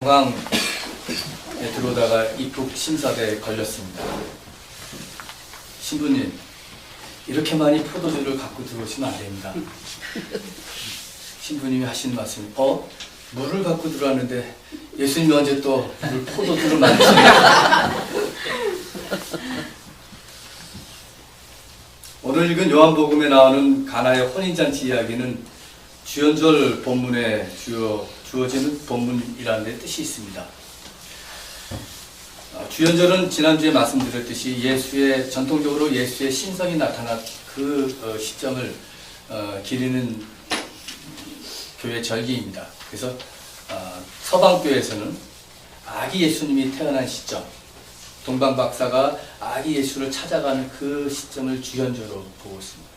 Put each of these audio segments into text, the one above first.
공항에 들어오다가 입국 심사대에 걸렸습니다. 신부님, 이렇게 많이 포도주를 갖고 들어오시면 안 됩니다. 신부님이 하시는 말씀이 물을 갖고 들어왔는데 예수님이 언제 또 포도주를 만드시냐. 오늘 읽은 요한복음에 나오는 가나의 혼인잔치 이야기는 주연절 본문에 주어지는 본문이라는 데 뜻이 있습니다. 주연절은 지난주에 말씀드렸듯이 전통적으로 예수의 신성이 나타난 그 시점을 기리는 교회 절기입니다. 그래서 서방교회에서는 아기 예수님이 태어난 시점, 동방박사가 아기 예수를 찾아가는 그 시점을 주연절로 보고 있습니다.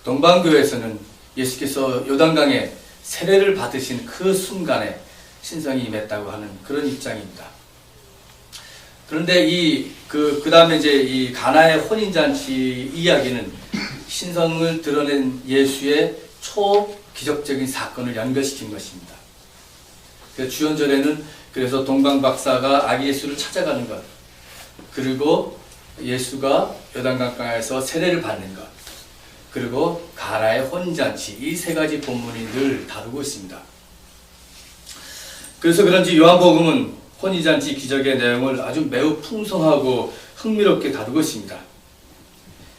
동방교회에서는 예수께서 요단강에 세례를 받으신 그 순간에 신성이 임했다고 하는 그런 입장입니다. 그런데 그 다음에 이제 이 가나의 혼인잔치 이야기는 신성을 드러낸 예수의 초기적적인 사건을 연결시킨 것입니다. 주연절에는 그래서 동방박사가 아기 예수를 찾아가는 것, 그리고 예수가 요단강가에서 세례를 받는 것, 그리고 가나의 혼인잔치, 이 세 가지 본문이 늘 다루고 있습니다. 그래서 그런지 요한복음은 혼인잔치 기적의 내용을 아주 매우 풍성하고 흥미롭게 다루고 있습니다.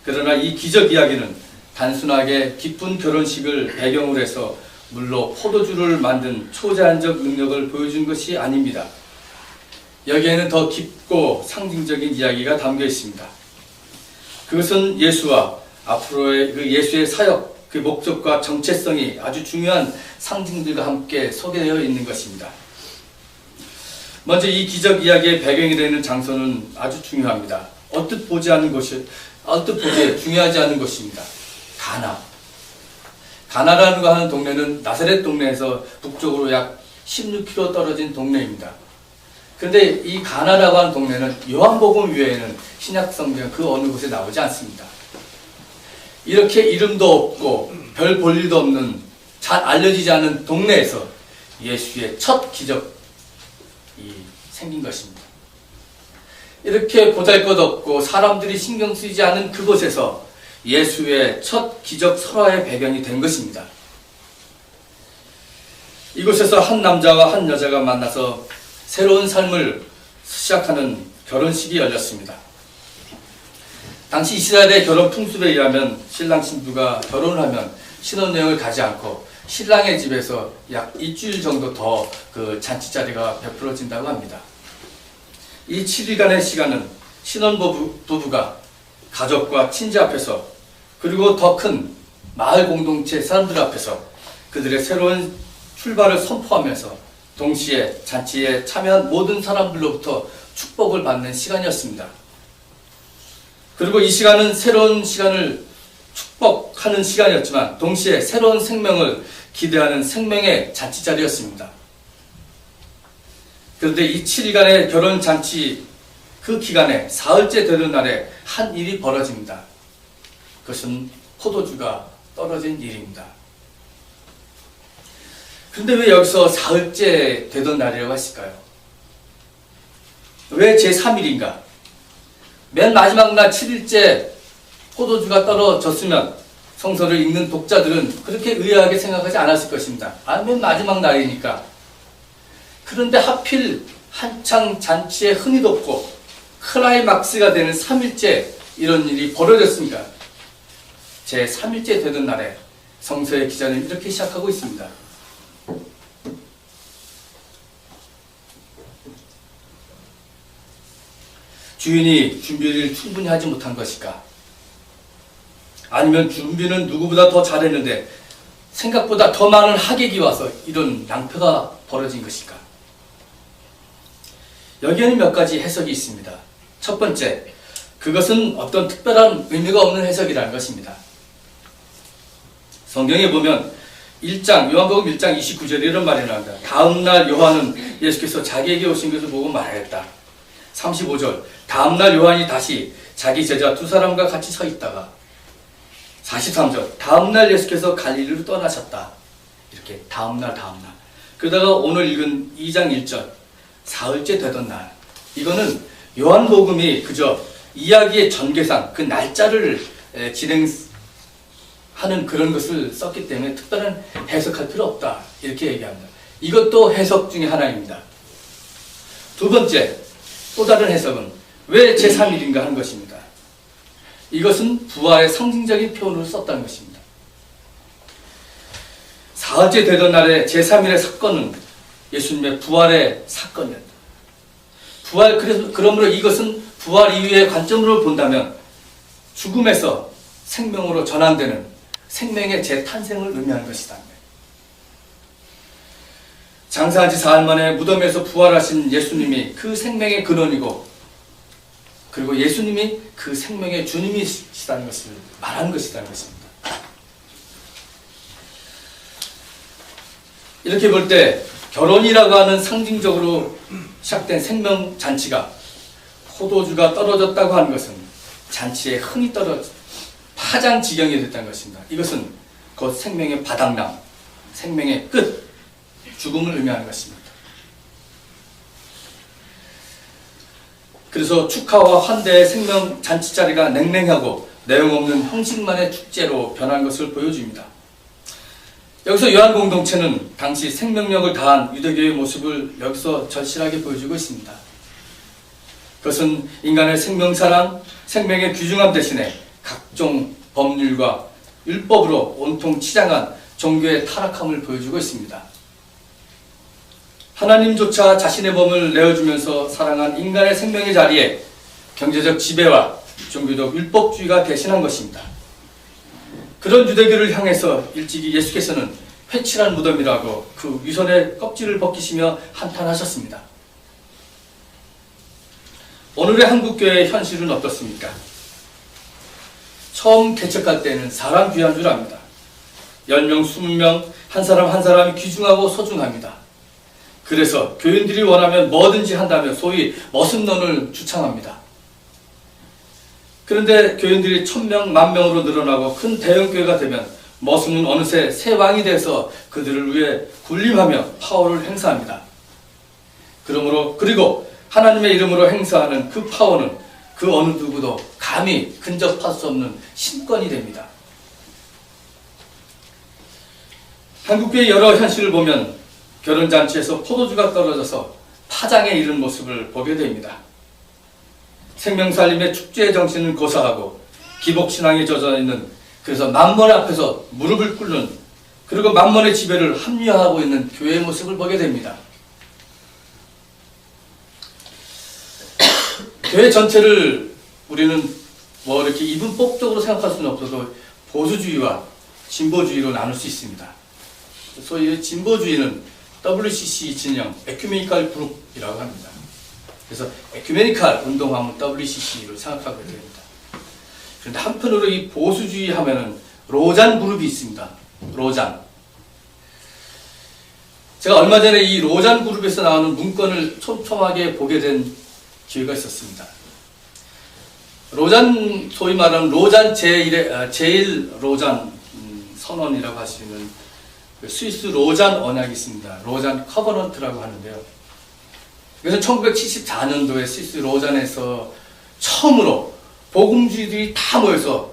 그러나 이 기적 이야기는 단순하게 기쁜 결혼식을 배경으로 해서 물로 포도주를 만든 초자연적 능력을 보여준 것이 아닙니다. 여기에는 더 깊고 상징적인 이야기가 담겨 있습니다. 그것은 예수와 앞으로의 그 예수의 사역, 그 목적과 정체성이 아주 중요한 상징들과 함께 소개되어 있는 것입니다. 먼저 이 기적 이야기의 배경이 되는 장소는 아주 중요합니다. 언뜻 보지 중요하지 않은 것입니다. 가나라고 하는 동네는 나사렛 동네에서 북쪽으로 약 16km 떨어진 동네입니다. 그런데 이 가나라고 하는 동네는 요한복음 외에는 신약성경 그 어느 곳에 나오지 않습니다. 이렇게 이름도 없고 별 볼 일도 없는, 잘 알려지지 않은 동네에서 예수의 첫 기적이 생긴 것입니다. 이렇게 보잘것없고 사람들이 신경 쓰이지 않은 그곳에서 예수의 첫 기적 설화의 배경이 된 것입니다. 이곳에서 한 남자와 한 여자가 만나서 새로운 삶을 시작하는 결혼식이 열렸습니다. 당시 이스라엘의 결혼 풍습에 의하면 신랑 신부가 결혼을 하면 신혼여행을 가지 않고 신랑의 집에서 약 일주일 정도 더 그 잔치 자리가 베풀어진다고 합니다. 이 7일간의 시간은 신혼부부가 가족과 친지 앞에서, 그리고 더 큰 마을 공동체 사람들 앞에서 그들의 새로운 출발을 선포하면서 동시에 잔치에 참여한 모든 사람들로부터 축복을 받는 시간이었습니다. 그리고 이 시간은 새로운 시간을 축복하는 시간이었지만 동시에 새로운 생명을 기대하는 생명의 잔치자리였습니다. 그런데 이 7일간의 결혼잔치 그 기간에 사흘째 되는 날에 한 일이 벌어집니다. 그것은 포도주가 떨어진 일입니다. 그런데 왜 여기서 사흘째 되던 날이라고 했을까요? 왜 제3일인가? 맨 마지막 날 7일째 포도주가 떨어졌으면 성서를 읽는 독자들은 그렇게 의아하게 생각하지 않았을 것입니다. 맨 마지막 날이니까. 그런데 하필 한창 잔치에 흥이 돋고 클라이막스가 되는 3일째 이런 일이 벌어졌습니다. 제3일째 되던 날에 성서의 기자는 이렇게 시작하고 있습니다. 주인이 준비를 충분히 하지 못한 것일까? 아니면 준비는 누구보다 더 잘했는데 생각보다 더 많은 하객이 와서 이런 낭패가 벌어진 것일까? 여기에는 몇 가지 해석이 있습니다. 첫 번째, 그것은 어떤 특별한 의미가 없는 해석이라는 것입니다. 성경에 보면 요한복음 1장 29절에 이런 말이 나옵니다. 다음날 요한은 예수께서 자기에게 오신 것을 보고 말하였다. 35절, 다음날 요한이 다시 자기 제자 두 사람과 같이 서 있다가 43절, 다음날 예수께서 갈릴리로 떠나셨다. 이렇게 다음날. 그러다가 오늘 읽은 2장 1절, 사흘째 되던 날. 이거는 요한복음이 그저 이야기의 전개상 그 날짜를 진행하는 그런 것을 썼기 때문에 특별한 해석할 필요 없다. 이렇게 얘기합니다. 이것도 해석 중에 하나입니다. 두 번째, 또 다른 해석은 왜 제3일인가 하는 것입니다. 이것은 부활의 상징적인 표현으로 썼다는 것입니다. 사흘째 되던 날에 제3일의 사건은 예수님의 부활의 사건이었다. 그러므로 이것은 부활 이후의 관점으로 본다면 죽음에서 생명으로 전환되는 생명의 재탄생을 의미하는 것이다. 장사한 지 사흘 만에 무덤에서 부활하신 예수님이 그 생명의 근원이고, 그리고 예수님이 그 생명의 주님이시다는 것을 말하는 것이라는 것입니다. 이렇게 볼 때 결혼이라고 하는 상징적으로 시작된 생명잔치가 포도주가 떨어졌다고 하는 것은 잔치에 흥이 떨어져 파장지경이 됐다는 것입니다. 이것은 곧 생명의 바닥남, 생명의 끝, 죽음을 의미하는 것입니다. 그래서 축하와 환대의 생명잔치 자리가 냉랭하고 내용없는 형식만의 축제로 변한 것을 보여줍니다. 여기서 요한 공동체는 당시 생명력을 다한 유대교의 모습을 여기서 절실하게 보여주고 있습니다. 그것은 인간의 생명사랑, 생명의 귀중함 대신에 각종 법률과 율법으로 온통 치장한 종교의 타락함을 보여주고 있습니다. 하나님조차 자신의 몸을 내어주면서 사랑한 인간의 생명의 자리에 경제적 지배와 종교적 율법주의가 대신한 것입니다. 그런 유대교를 향해서 일찍이 예수께서는 회칠한 무덤이라고 그 위선의 껍질을 벗기시며 한탄하셨습니다. 오늘의 한국교회의 현실은 어떻습니까? 처음 개척할 때는 사람 귀한 줄 압니다. 10명, 20명, 한 사람 한 사람이 귀중하고 소중합니다. 그래서 교인들이 원하면 뭐든지 한다며 소위 머슴론을 주창합니다. 그런데 교인들이 1000명, 10,000명으로 늘어나고 큰 대형교회가 되면 머슴은 어느새 새 왕이 돼서 그들을 위해 군림하며 파워를 행사합니다. 그리고 하나님의 이름으로 행사하는 그 파워는 그 어느 누구도 감히 근접할 수 없는 신권이 됩니다. 한국교회의 여러 현실을 보면 결혼잔치에서 포도주가 떨어져서 파장에 이른 모습을 보게 됩니다. 생명살림의 축제의 정신은 고사하고 기복신앙에 젖어있는, 그래서 만몬 앞에서 무릎을 꿇는, 그리고 만몬의 지배를 합리화하고 있는 교회의 모습을 보게 됩니다. 교회 전체를 우리는 뭐 이렇게 이분법적으로 생각할 수는 없어도 보수주의와 진보주의로 나눌 수 있습니다. 소위 진보주의는 WCC 진영, 에큐메니컬 그룹이라고 합니다. 그래서 에큐메니컬 운동하면 WCC를 생각하게 됩니다. 그런데 한편으로 이 보수주의 하면은 로잔 그룹이 있습니다. 로잔. 제가 얼마 전에 이 로잔 그룹에서 나오는 문건을 촘촘하게 보게 된 기회가 있었습니다. 로잔, 소위 말하는 로잔 제1 로잔 선언이라고 할 수 있는 스위스 로잔 언약이 있습니다. 로잔 커버넌트라고 하는데요. 그래서 1974년도에 스위스 로잔에서 처음으로 복음주의들이 다 모여서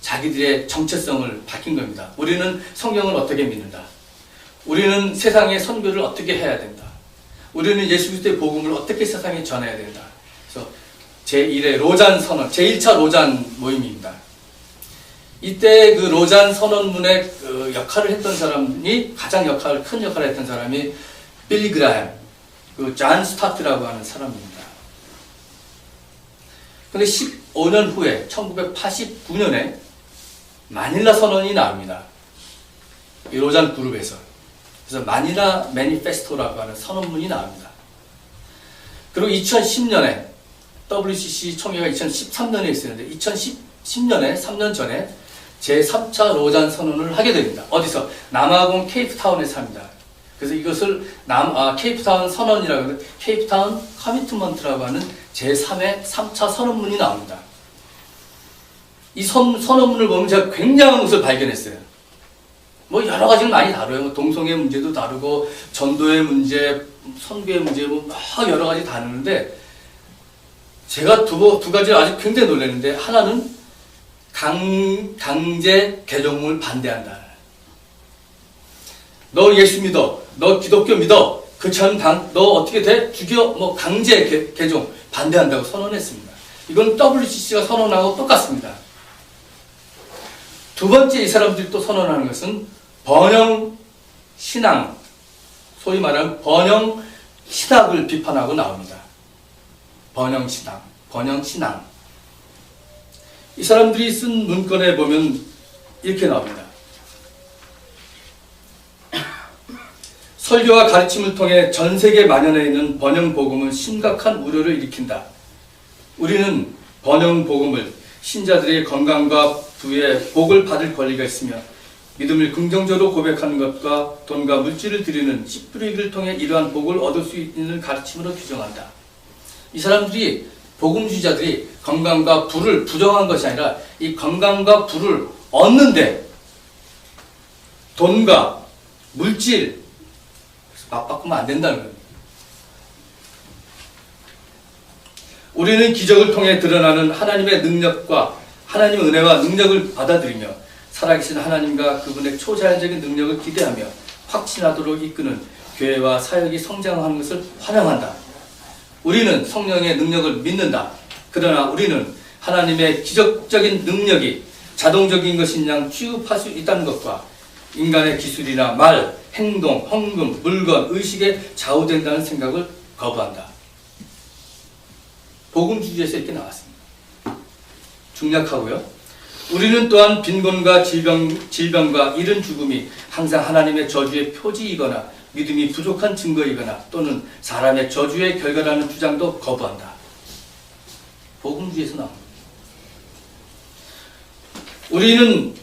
자기들의 정체성을 밝힌 겁니다. 우리는 성경을 어떻게 믿는다. 우리는 세상의 선교를 어떻게 해야 된다. 우리는 예수 그리스도의 복음을 어떻게 세상에 전해야 된다. 그래서 제1회 로잔 선언, 제1차 로잔 모임입니다. 이때 그 로잔 선언문의 그 역할을 했던 사람이, 가장 큰 역할을 했던 사람이 빌리 그라햄, 그 존 스타트라고 하는 사람입니다. 근데 15년 후에 1989년에 마닐라 선언이 나옵니다. 이 로잔 그룹에서. 그래서 마닐라 매니페스토라고 하는 선언문이 나옵니다. 그리고 2010년에 WCC 총회가 2013년에 있었는데 2010년에 3년 전에 제3차 로잔 선언을 하게 됩니다. 어디서? 남아공 케이프타운에서 합니다. 그래서 이것을 케이프타운 선언이라고 하는, 케이프타운 커미트먼트라고 하는 제3회 3차 선언문이 나옵니다. 이 선언문을 보면 제가 굉장한 것을 발견했어요. 뭐 여러 가지를 많이 다뤄요. 동성애 문제도 다루고, 전도의 문제, 선교의 문제 막 여러 가지 다루는데 제가 두 가지를 아주 굉장히 놀랐는데 하나는 강제 개종을 반대한다. 너 예수 믿어. 너 기독교 믿어. 그렇지 않으면 너 어떻게 돼? 죽여. 뭐 강제 개종 반대한다고 선언했습니다. 이건 WCC가 선언하고 똑같습니다. 두 번째 이 사람들이 또 선언하는 것은 번영 신앙, 소위 말하는 번영 신학을 비판하고 나옵니다. 번영 신앙. 이 사람들이 쓴 문건에 보면 이렇게 나옵니다. 설교와 가르침을 통해 전 세계에 만연해 있는 번영 복음은 심각한 우려를 일으킨다. 우리는 번영 복음을 신자들의 건강과 부에 복을 받을 권리가 있으며 믿음을 긍정적으로 고백하는 것과 돈과 물질을 드리는 씨뿌리기를 통해 이러한 복을 얻을 수 있는 가르침으로 규정한다. 이 사람들이 복음주의자들이 건강과 부를 부정한 것이 아니라 이 건강과 부를 얻는데 돈과 물질 맞바꾸면 안 된다는 거예요. 우리는 기적을 통해 드러나는 하나님의 능력과 하나님의 은혜와 능력을 받아들이며 살아계신 하나님과 그분의 초자연적인 능력을 기대하며 확신하도록 이끄는 교회와 사역이 성장하는 것을 환영한다. 우리는 성령의 능력을 믿는다. 그러나 우리는 하나님의 기적적인 능력이 자동적인 것인 양 취급할 수 있다는 것과 인간의 기술이나 말, 행동, 헌금, 물건, 의식에 좌우된다는 생각을 거부한다. 복음주의에서 이렇게 나왔습니다. 중략하고요. 우리는 또한 빈곤과 질병과 이른 죽음이 항상 하나님의 저주의 표지이거나 믿음이 부족한 증거이거나 또는 사람의 저주의 결과라는 주장도 거부한다. 복음주의에서 나옵니다. 우리는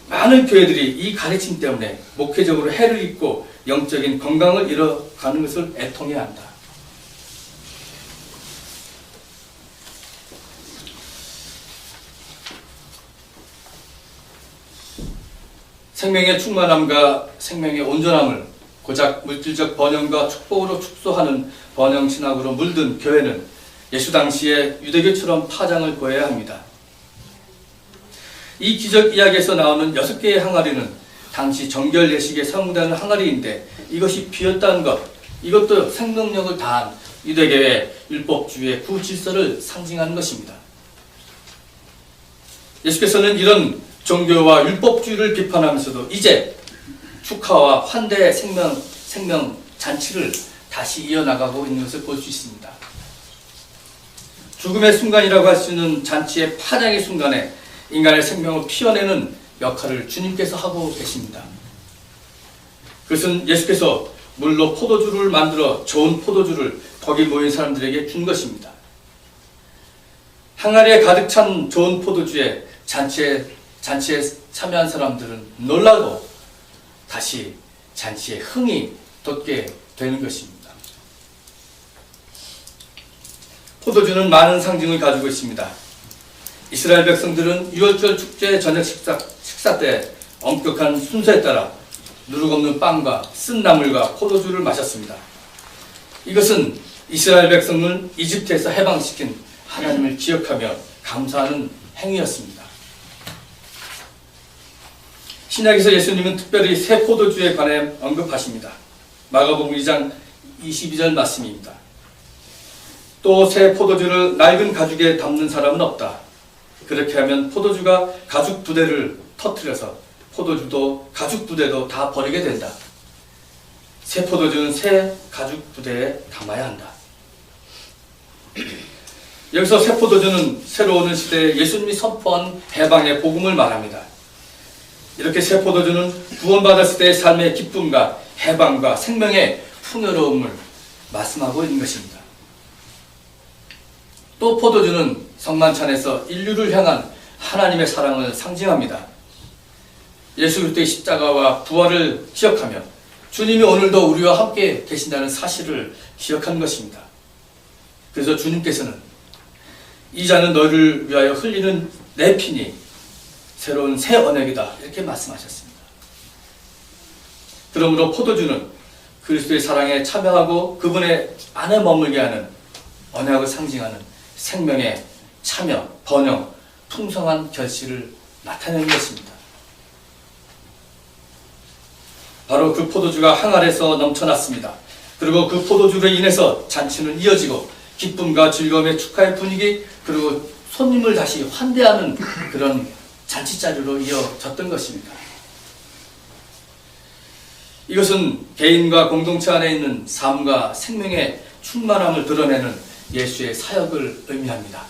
많은 교회들이 이 가르침 때문에 목회적으로 해를 입고 영적인 건강을 잃어가는 것을 애통해야 한다. 생명의 충만함과 생명의 온전함을 고작 물질적 번영과 축복으로 축소하는 번영신학으로 물든 교회는 예수 당시의 유대교처럼 파장을 고해야 합니다. 이 기적 이야기에서 나오는 6개의 항아리는 당시 정결 예식에 사용되는 항아리인데 이것이 비었다는 것, 이것도 생명력을 다한 유대교의 율법주의의 구질서를 상징하는 것입니다. 예수께서는 이런 종교와 율법주의를 비판하면서도 이제 축하와 환대의 생명 잔치를 다시 이어나가고 있는 것을 볼 수 있습니다. 죽음의 순간이라고 할 수 있는 잔치의 파장의 순간에 인간의 생명을 피워내는 역할을 주님께서 하고 계십니다. 그것은 예수께서 물로 포도주를 만들어 좋은 포도주를 거기 모인 사람들에게 준 것입니다. 항아리에 가득 찬 좋은 포도주에 잔치에 참여한 사람들은 놀라고 다시 잔치에 흥이 돋게 되는 것입니다. 포도주는 많은 상징을 가지고 있습니다. 이스라엘 백성들은 유월절 축제 저녁 식사 때 엄격한 순서에 따라 누룩 없는 빵과 쓴 나물과 포도주를 마셨습니다. 이것은 이스라엘 백성을 이집트에서 해방시킨 하나님을 기억하며 감사하는 행위였습니다. 신약에서 예수님은 특별히 새 포도주에 관해 언급하십니다. 마가복음 2장 22절 말씀입니다. 또 새 포도주를 낡은 가죽에 담는 사람은 없다. 그렇게 하면 포도주가 가죽 부대를 터뜨려서 포도주도 가죽 부대도 다 버리게 된다. 새 포도주는 새 가죽 부대에 담아야 한다. 여기서 새 포도주는 새로 오는 시대에 예수님이 선포한 해방의 복음을 말합니다. 이렇게 새 포도주는 구원받았을 때의 삶의 기쁨과 해방과 생명의 풍요로움을 말씀하고 있는 것입니다. 또 포도주는 성만찬에서 인류를 향한 하나님의 사랑을 상징합니다. 예수 그리스도의 십자가와 부활을 기억하며 주님이 오늘도 우리와 함께 계신다는 사실을 기억하는 것입니다. 그래서 주님께서는 이 잔은 너희를 위하여 흘리는 내 피니 새로운 새 언약이다 이렇게 말씀하셨습니다. 그러므로 포도주는 그리스도의 사랑에 참여하고 그분의 안에 머물게 하는 언약을 상징하는 생명의 참여, 번영, 풍성한 결실을 나타내는 것입니다. 바로 그 포도주가 항아리에서 넘쳐났습니다. 그리고 그 포도주로 인해서 잔치는 이어지고 기쁨과 즐거움의 축하의 분위기, 그리고 손님을 다시 환대하는 그런 잔치자리로 이어졌던 것입니다. 이것은 개인과 공동체 안에 있는 삶과 생명의 충만함을 드러내는 예수의 사역을 의미합니다.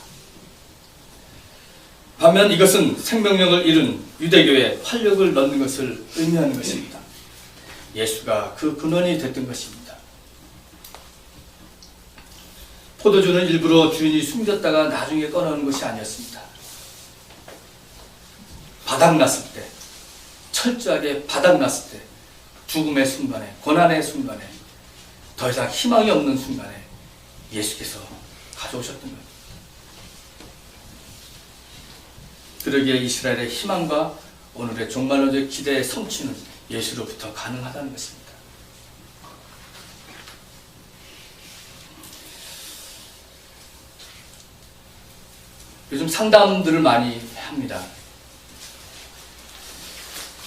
반면 이것은 생명력을 잃은 유대교의 활력을 넣는 것을 의미하는 것입니다. 예수가 그 근원이 됐던 것입니다. 포도주는 일부러 주인이 숨겼다가 나중에 꺼내는 것이 아니었습니다. 바닥났을 때, 철저하게 바닥났을 때, 죽음의 순간에, 고난의 순간에, 더 이상 희망이 없는 순간에 예수께서 가져오셨던 겁니다. 그러기에 이스라엘의 희망과 오늘의 종말론적 기대의 성취는 예수로부터 가능하다는 것입니다. 요즘 상담들을 많이 합니다.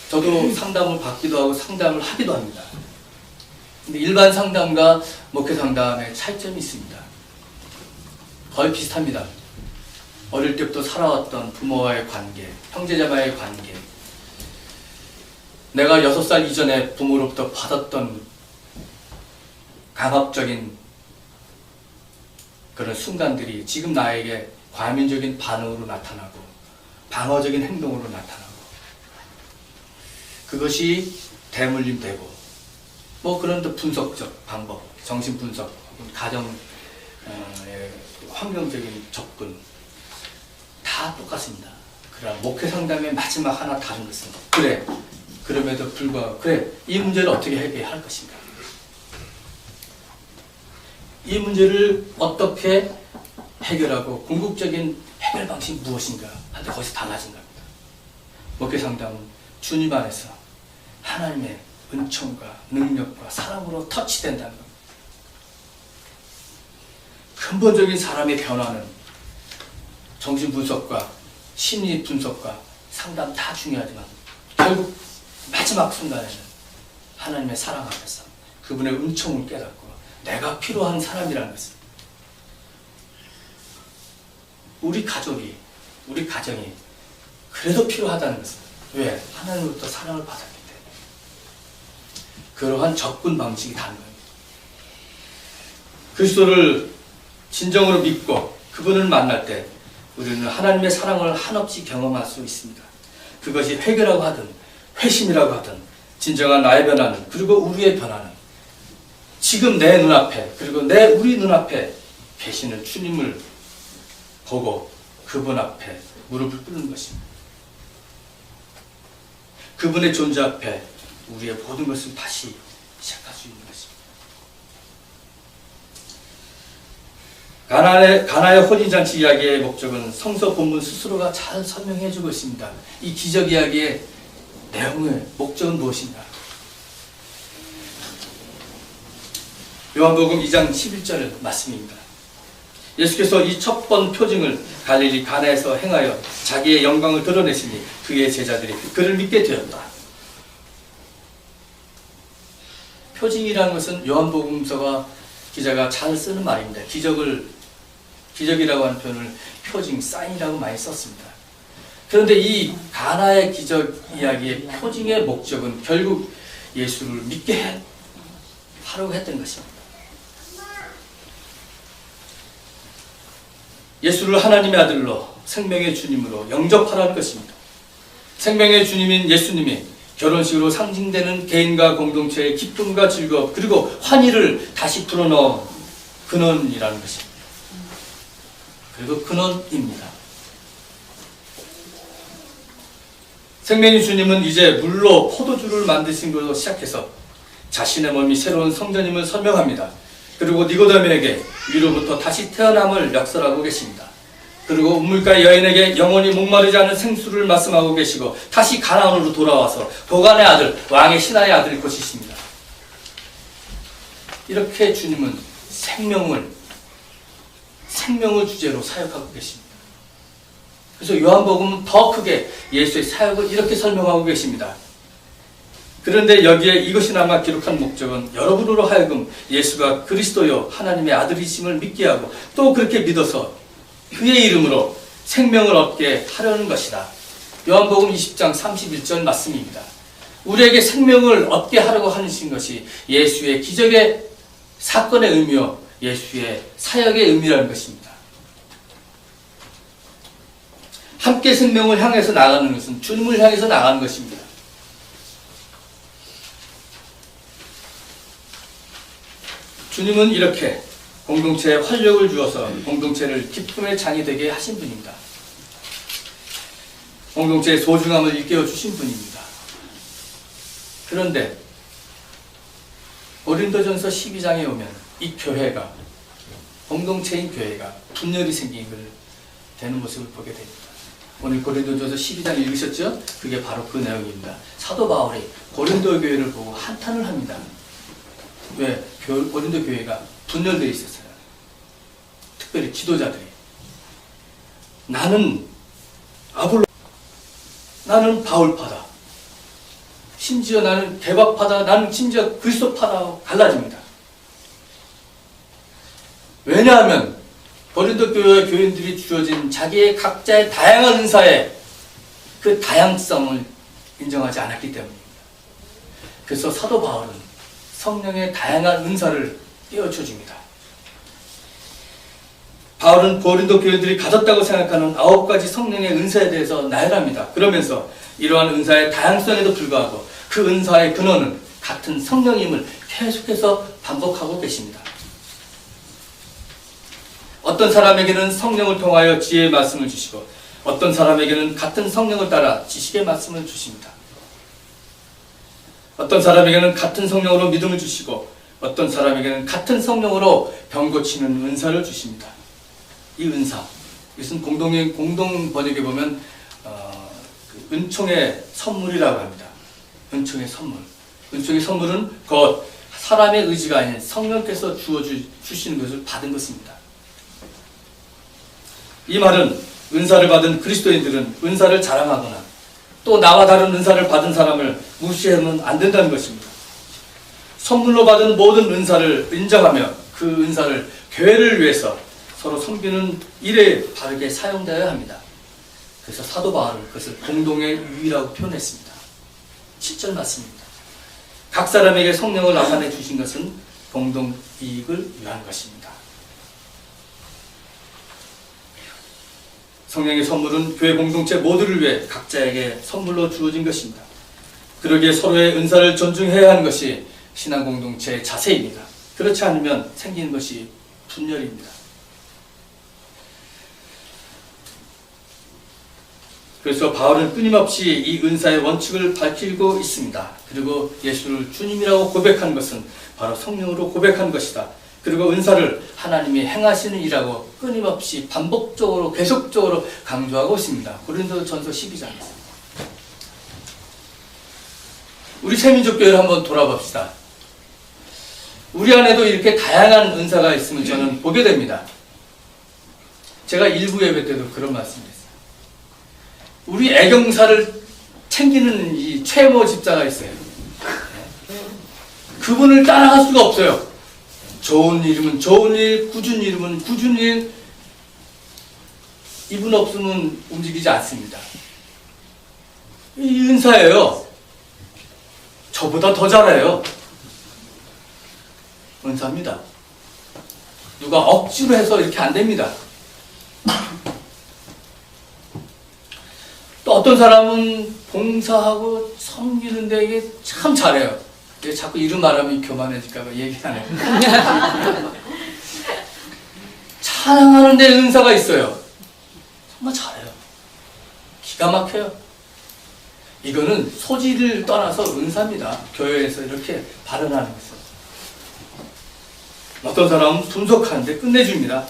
저도 상담을 받기도 하고 상담을 하기도 합니다. 근데 일반 상담과 목회 상담의 차이점이 있습니다. 거의 비슷합니다. 어릴 때부터 살아왔던 부모와의 관계, 형제자매와의 관계, 내가 6살 이전에 부모로부터 받았던 강압적인 그런 순간들이 지금 나에게 과민적인 반응으로 나타나고 방어적인 행동으로 나타나고, 그것이 대물림되고, 뭐 그런 분석적 방법, 정신분석, 가정 환경적인 접근 다 똑같습니다. 그러나 목회 상담의 마지막 하나 다른 것은, 그래, 그럼에도 불구하고 그래, 이 문제를 어떻게 해결할 것인가, 이 문제를 어떻게 해결하고 궁극적인 해결 방식이 무엇인가 하는데 거기서 달라진 겁니다. 목회 상담은 주님 안에서 하나님의 은총과 능력과 사랑으로 터치된다는 겁니다. 근본적인 사람의 변화는 정신분석과 심리분석과 상담 다 중요하지만 결국 마지막 순간에는 하나님의 사랑 앞에서 그분의 은총을 깨닫고 내가 필요한 사람이라는 것을, 우리 가족이, 우리 가정이 그래도 필요하다는 것은, 왜? 하나님으로부터 사랑을 받았기 때문에. 그러한 접근 방식이 다른 겁니다. 그리스도를 진정으로 믿고 그분을 만날 때 우리는 하나님의 사랑을 한없이 경험할 수 있습니다. 그것이 회개라고 하든 회심이라고 하든 진정한 나의 변화는, 그리고 우리의 변화는 지금 내 눈앞에, 그리고 우리 눈앞에 계시는 주님을 보고 그분 앞에 무릎을 꿇는 것입니다. 그분의 존재 앞에 우리의 모든 것을 다시 시작할 수 있는 것입니다. 가나의 혼인잔치 이야기의 목적은 성서 본문 스스로가 잘 설명해주고 있습니다. 이 기적 이야기의 내용의 목적은 무엇인가? 요한복음 2장 11절 말씀입니다. 예수께서 이 첫 번 표징을 갈릴리 가나에서 행하여 자기의 영광을 드러내시니 그의 제자들이 그를 믿게 되었다. 표징이라는 것은 요한복음서가 기자가 잘 쓰는 말입니다. 기적이라고 하는 표현을 표징, 사인이라고 많이 썼습니다. 그런데 이 가나의 기적 이야기의 표징의 목적은 결국 예수를 믿게 하려고 했던 것입니다. 예수를 하나님의 아들로, 생명의 주님으로 영접하라는 것입니다. 생명의 주님인 예수님이 결혼식으로 상징되는 개인과 공동체의 기쁨과 즐거움, 그리고 환희를 다시 불어넣은 근원이라는 것입니다. 그리고 근원입니다. 생명의 주님은 이제 물로 포도주를 만드신 것으로 시작해서 자신의 몸이 새로운 성전임을 설명합니다. 그리고 니고데모에게 위로부터 다시 태어남을 역설하고 계십니다. 그리고 우물가 여인에게 영원히 목마르지 않은 생수를 말씀하고 계시고, 다시 가나안으로 돌아와서 보간의 아들, 왕의 신하의 아들을 고치십니다. 이렇게 주님은 생명을 주제로 사역하고 계십니다. 그래서 요한복음은 더 크게 예수의 사역을 이렇게 설명하고 계십니다. 그런데 여기에 이것이나마 기록한 목적은 여러분으로 하여금 예수가 그리스도요 하나님의 아들이심을 믿게 하고 또 그렇게 믿어서 그의 이름으로 생명을 얻게 하려는 것이다. 요한복음 20장 31절 말씀입니다. 우리에게 생명을 얻게 하려고 하신 것이 예수의 기적의 사건의 의미요 예수의 사역의 의미라는 것입니다. 함께 생명을 향해서 나가는 것은 주님을 향해서 나가는 것입니다. 주님은 이렇게 공동체에 활력을 주어서 공동체를 기쁨의 장이 되게 하신 분입니다. 공동체의 소중함을 일깨워 주신 분입니다. 그런데 고린도전서 12장에 오면 이 교회가 공동체인 교회가 분열이 되는 모습을 보게 됩니다. 오늘 고린도전서 12장 읽으셨죠? 그게 바로 그 내용입니다. 사도 바울이 고린도 교회를 보고 한탄을 합니다. 왜? 고린도 교회가 분열되어 있었어요. 특별히 지도자들이. 나는 나는 바울파다. 심지어 나는 개박파다. 나는 심지어 그리스도파다. 갈라집니다. 왜냐하면 고린도 교회 교인들이 주어진 자기의 각자의 다양한 은사의 그 다양성을 인정하지 않았기 때문입니다. 그래서 사도 바울은 성령의 다양한 은사를 깨우쳐 줍니다. 바울은 고린도 교인들이 가졌다고 생각하는 9가지 성령의 은사에 대해서 나열합니다. 그러면서 이러한 은사의 다양성에도 불구하고 그 은사의 근원은 같은 성령임을 계속해서 반복하고 계십니다. 어떤 사람에게는 성령을 통하여 지혜의 말씀을 주시고 어떤 사람에게는 같은 성령을 따라 지식의 말씀을 주십니다. 어떤 사람에게는 같은 성령으로 믿음을 주시고 어떤 사람에게는 같은 성령으로 병 고치는 은사를 주십니다. 이 은사, 이것은 공동 번역에 보면 그 은총의 선물이라고 합니다. 은총의 선물. 은총의 선물은 곧 사람의 의지가 아닌 성령께서 주시는 것을 받은 것입니다. 이 말은 은사를 받은 그리스도인들은 은사를 자랑하거나 또 나와 다른 은사를 받은 사람을 무시하면 안 된다는 것입니다. 선물로 받은 모든 은사를 인정하며 그 은사를 교회를 위해서 서로 섬기는 일에 바르게 사용되어야 합니다. 그래서 사도 바울은 그것을 공동의 유의라고 표현했습니다. 7절 말씀입니다. 각 사람에게 성령을 나타내 주신 것은 공동 이익을 위한 것입니다. 성령의 선물은 교회 공동체 모두를 위해 각자에게 선물로 주어진 것입니다. 그러기에 서로의 은사를 존중해야 하는 것이 신앙 공동체의 자세입니다. 그렇지 않으면 생기는 것이 분열입니다. 그래서 바울은 끊임없이 이 은사의 원칙을 밝히고 있습니다. 그리고 예수를 주님이라고 고백한 것은 바로 성령으로 고백한 것이다. 그리고 은사를 하나님이 행하시는 일이라고 끊임없이 반복적으로 계속적으로 강조하고 있습니다. 고린도전서 12장에서. 우리 새민족교회를 한번 돌아봅시다. 우리 안에도 이렇게 다양한 은사가 있음을 저는 보게 됩니다. 제가 일부 예배 때도 그런 말씀을 했어요. 우리 애경사를 챙기는 이 최모 집사가 있어요. 그분을 따라갈 수가 없어요. 좋은 일이면 좋은 일, 꾸준 일이면 꾸준 일. 이분 없으면 움직이지 않습니다. 이 은사예요. 저보다 더 잘해요. 은사입니다. 누가 억지로 해서 이렇게 안 됩니다. 또 어떤 사람은 봉사하고 섬기는데 이게 참 잘해요. 자꾸 이름 말하면 교만해질까봐 얘기 안 해요. 찬양하는 데 은사가 있어요. 정말 잘해요. 기가 막혀요. 이거는 소질을 떠나서 은사입니다. 교회에서 이렇게 발언하는 것은. 어떤 사람은 분석하는데 끝내줍니다.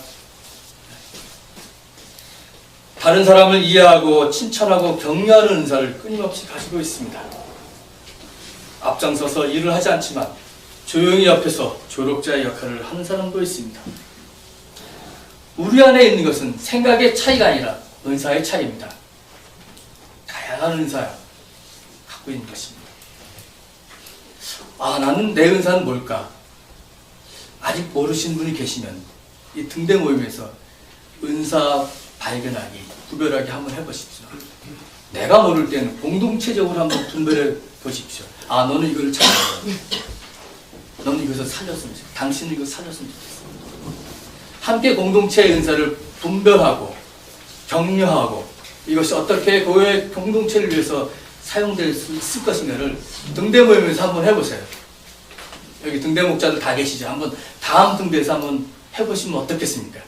다른 사람을 이해하고 칭찬하고 격려하는 은사를 끊임없이 가지고 있습니다. 앞장서서 일을 하지 않지만 조용히 옆에서 조력자의 역할을 하는 사람도 있습니다. 우리 안에 있는 것은 생각의 차이가 아니라 은사의 차이입니다. 다양한 은사 갖고 있는 것입니다. 나는 내 은사는 뭘까? 아직 모르시는 분이 계시면 이 등대 모임에서 은사 발견하기, 구별하기 한번 해보십시오. 내가 모를 때는 공동체적으로 한번 분별해 보십시오. 너는 이걸 잘한다. 너는 이것을 살렸으면 좋겠어. 당신은 이걸 살렸으면 좋겠어. 함께 공동체의 은사를 분별하고 격려하고 이것이 어떻게 교회 공동체를 위해서 사용될 수 있을 것인가를 등대 모임에서 한번 해보세요. 여기 등대 목자들 다 계시죠? 한번 다음 등대에서 한번 해보시면 어떻겠습니까?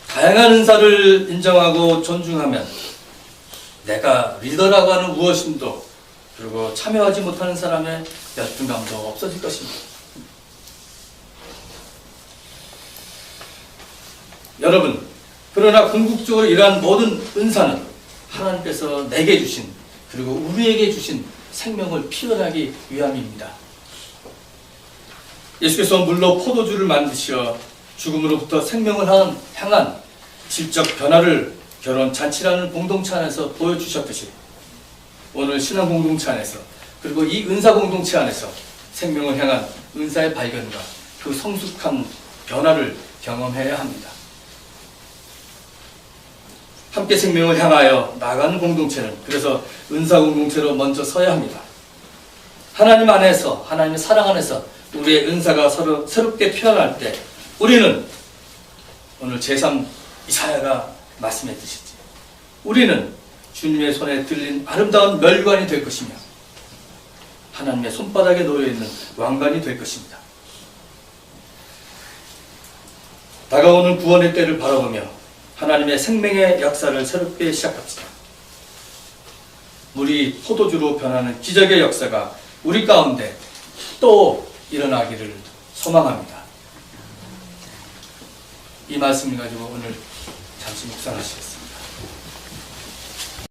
다양한 은사를 인정하고 존중하면 내가 리더라고 하는 우월심도 그리고 참여하지 못하는 사람의 열등감도 없어질 것입니다. 여러분, 그러나 궁극적으로 이러한 모든 은사는 하나님께서 내게 주신 그리고 우리에게 주신 생명을 피현하기 위함입니다. 예수께서 물로 포도주를 만드시어 죽음으로부터 생명을 향한 질적 변화를 결혼 잔치라는 공동체 안에서 보여주셨듯이 오늘 신앙 공동체 안에서 그리고 이 은사 공동체 안에서 생명을 향한 은사의 발견과 그 성숙한 변화를 경험해야 합니다. 함께 생명을 향하여 나가는 공동체는 그래서 은사 공동체로 먼저 서야 합니다. 하나님 안에서 하나님의 사랑 안에서 우리의 은사가 서로 새롭게 피어날 때 우리는 오늘 제3 이사야가 말씀했듯이 우리는 주님의 손에 들린 아름다운 멸관이 될 것이며 하나님의 손바닥에 놓여있는 왕관이 될 것입니다. 다가오는 구원의 때를 바라보며 하나님의 생명의 역사를 새롭게 시작합시다. 물이 포도주로 변하는 기적의 역사가 우리 가운데 또 일어나기를 소망합니다. 이 말씀을 가지고 오늘 잠시 묵상하시겠습니다.